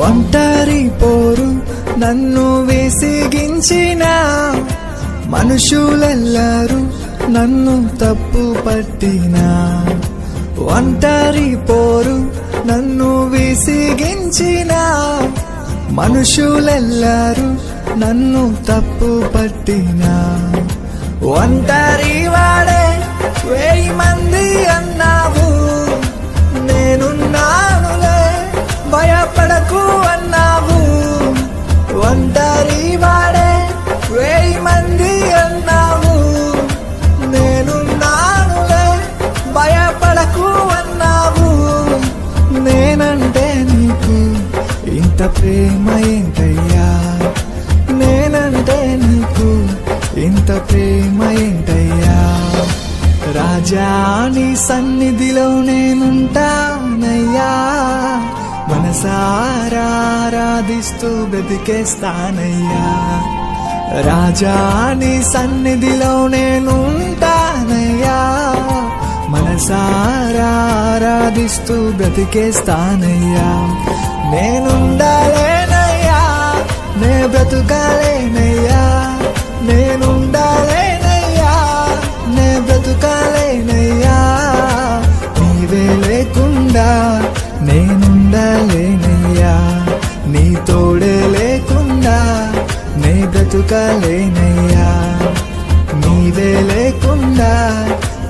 ఒంటరి పోరు నన్ను విసిగించిన మనుషులెల్లరూ నన్ను తప్పు పట్టినా. ఒంటరి పోరు నన్ను విసిగించిన మనుషులెల్లరూ నన్ను తప్పు పట్టినా. ఒంటరి వాడే 1000 మంది అన్నావు, నేనున్నానులే భయపడకు అన్నావు. ఒంటరి వాడే 1000 మంది అన్నావు, నేనున్నానులే భయపడకు అన్నావు. నేనంటే నీకు ఇంత ప్రేమ ఏంటయ్యా, నేనంటే నీకు ఇంత ప్రేమ ఏంటయ్యా. రాజా నీ సన్నిధిలో నేనుంటానయ్యా, మనసారా ఆరాధిస్తూ బ్రతికేస్తానయ్యా. రాజా నీ సన్నిధిలో నేనుంటానయ్యా, మనసారా ఆరాధిస్తూ బ్రతికేస్తానయ్యా. నేనుండాలేనయ్యా, నే బ్రతుకాలేనయ్యా, నేనుండాలేనయ్యా, నే బ్రతుకాలేనయ్యా. నీవే లేకుండా నేనుండాలేనయ్యా, నీ తోడే లేకుండా నే బ్రతుకాలేనయ్యా. నీవే లేకుండా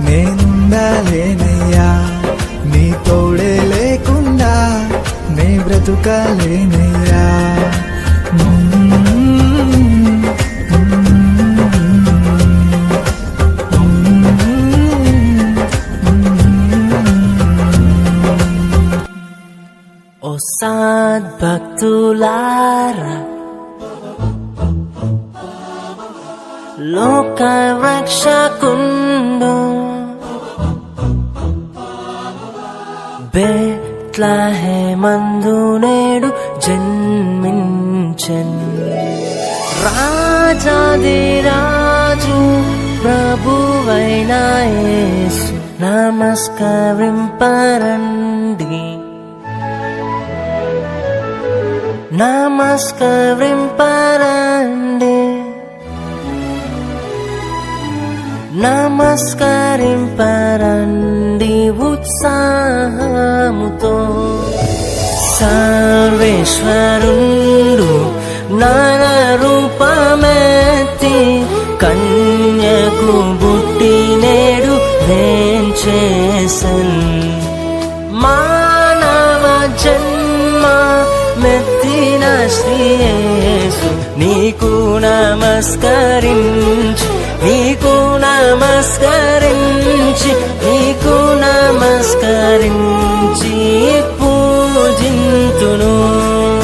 నేనుండాలేనయ్యా, నీ తోడే లేకుండా నే బ్రతుకాలేనయ్యా. O సద్భక్తులారా, లోక రక్షకుండు బెత్లెహేమందు నేడు జన్మించెన్. రాజాదిరాజు ప్రభువైన యేసు నమస్కరింపరండి, నమస్కరింపరండి, నమస్కరింపరండి ఉత్సాహముతో. సర్వేశ్వరుండు నర రూపమెత్తి కన్యకు బుట్టి నేడు వేంచేసన్. మానవ జన్మ మెత్తిన శ్రీ యేసు నీకు నమస్కరించు, నీకు నమస్కరించు.